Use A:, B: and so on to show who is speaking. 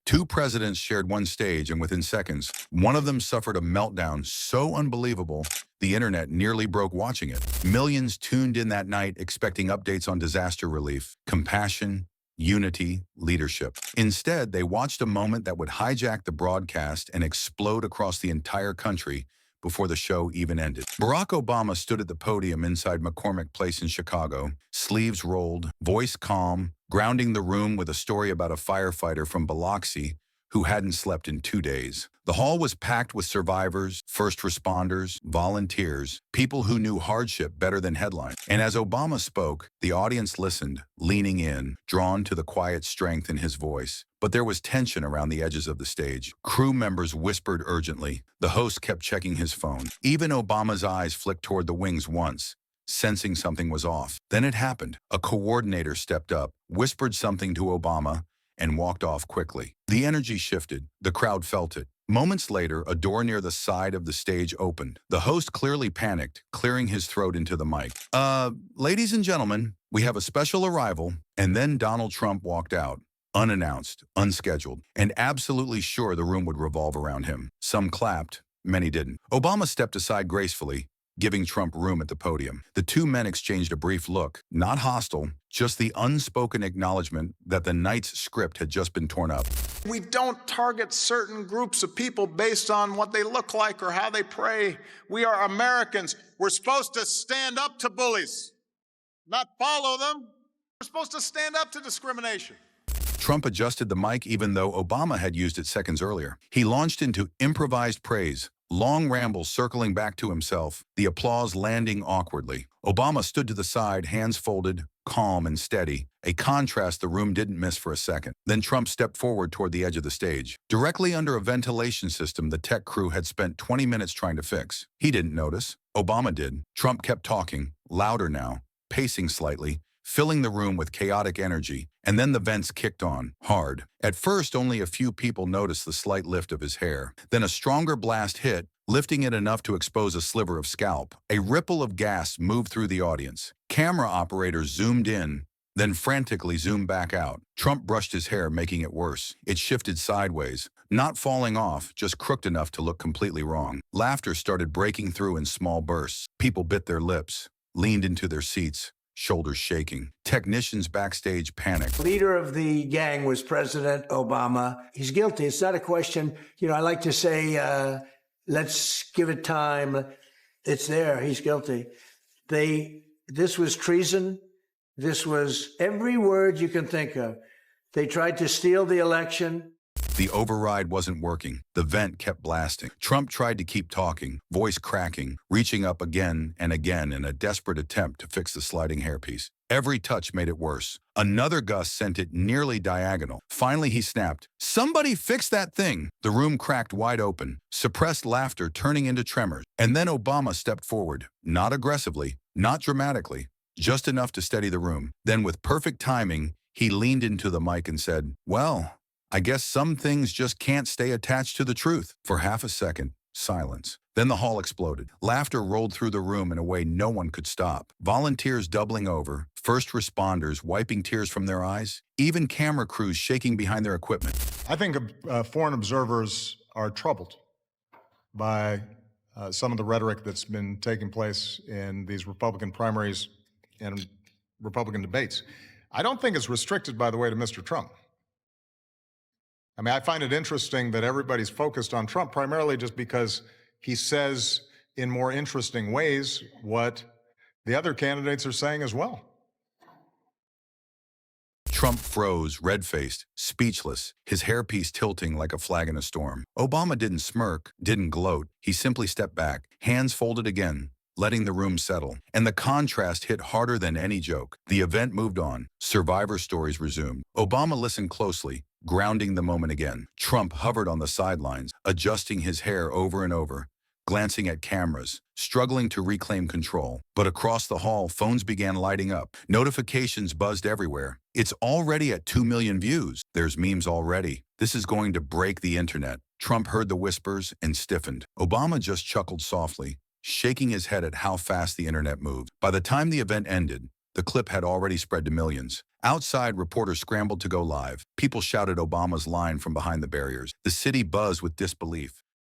A: Two presidents shared one stage, and within seconds, one of them suffered a meltdown so unbelievable, the internet nearly broke watching it. Millions tuned in that night expecting updates on disaster relief, compassion, unity, leadership. Instead, they watched a moment that would hijack the broadcast and explode across the entire country before the show even ended. Barack Obama stood at the podium inside McCormick Place in Chicago, sleeves rolled, voice calm, grounding the room with a story about a firefighter from Biloxi who hadn't slept in 2 days. The hall was packed with survivors, first responders, volunteers, people who knew hardship better than headlines. And as Obama spoke, the audience listened, leaning in, drawn to the quiet strength in his voice. But there was tension around the edges of the stage. Crew members whispered urgently. The host kept checking his phone. Even Obama's eyes flicked toward the wings once, sensing something was off. Then it happened. A coordinator stepped up, whispered something to Obama, and walked off quickly. The energy shifted. The crowd felt it. Moments later, a door near the side of the stage opened. The host clearly panicked, clearing his throat into the mic. Ladies and gentlemen, we have a special arrival." And then Donald Trump walked out, unannounced, unscheduled, and absolutely sure the room would revolve around him. Some clapped, many didn't. Obama stepped aside gracefully, giving Trump room at the podium. The two men exchanged a brief look, not hostile, just the unspoken acknowledgement that the night's script had just been torn up.
B: We don't target certain groups of people based on what they look like or how they pray. We are Americans. We're supposed to stand up to bullies, not follow them. We're supposed to stand up to discrimination.
A: Trump adjusted the mic even though Obama had used it seconds earlier. He launched into improvised praise, long rambles circling back to himself, the applause landing awkwardly. Obama stood to the side, hands folded, calm and steady, a contrast the room didn't miss for a second. Then Trump stepped forward toward the edge of the stage. Directly under a ventilation system the tech crew had spent 20 minutes trying to fix. He didn't notice. Obama did. Trump kept talking, louder now, pacing slightly, filling the room with chaotic energy, and then the vents kicked on, hard. At first, only a few people noticed the slight lift of his hair. Then a stronger blast hit, lifting it enough to expose a sliver of scalp. A ripple of gas moved through the audience. Camera operators zoomed in, then frantically zoomed back out. Trump brushed his hair, making it worse. It shifted sideways, not falling off, just crooked enough to look completely wrong. Laughter started breaking through in small bursts. People bit their lips, leaned into their seats, shoulders shaking. Technicians backstage panicked.
C: Leader of the gang was President Obama. He's guilty. It's not a question. I like to say, let's give it time. It's there. He's guilty. This was treason. This was every word you can think of. They tried to steal the election.
A: The override wasn't working. The vent kept blasting. Trump tried to keep talking, voice cracking, reaching up again and again in a desperate attempt to fix the sliding hairpiece. Every touch made it worse. Another gust sent it nearly diagonal. Finally, he snapped, "Somebody fix that thing!" The room cracked wide open, suppressed laughter turning into tremors. And then Obama stepped forward, not aggressively, not dramatically, just enough to steady the room. Then with perfect timing, he leaned into the mic and said, "Well, I guess some things just can't stay attached to the truth." For half a second, silence. Then the hall exploded. Laughter rolled through the room in a way no one could stop. Volunteers doubling over, first responders wiping tears from their eyes, even camera crews shaking behind their equipment.
D: I think foreign observers are troubled by some of the rhetoric that's been taking place in these Republican primaries and Republican debates. I don't think it's restricted, by the way, to Mr. Trump. I find it interesting that everybody's focused on Trump primarily just because he says in more interesting ways what the other candidates are saying as well.
A: Trump froze, red-faced, speechless, his hairpiece tilting like a flag in a storm. Obama didn't smirk, didn't gloat. He simply stepped back, hands folded again, letting the room settle. And the contrast hit harder than any joke. The event moved on. Survivor stories resumed. Obama listened closely, grounding the moment again. Trump hovered on the sidelines, adjusting his hair over and over, glancing at cameras, struggling to reclaim control. But across the hall, phones began lighting up. Notifications buzzed everywhere. It's already at 2 million views. There's memes already. This is going to break the internet. Trump heard the whispers and stiffened. Obama just chuckled softly, shaking his head at how fast the internet moved. By the time the event ended, The clip had already spread to millions. Outside, reporters scrambled to go live. People shouted Obama's line from behind the barriers. The city buzzed with disbelief.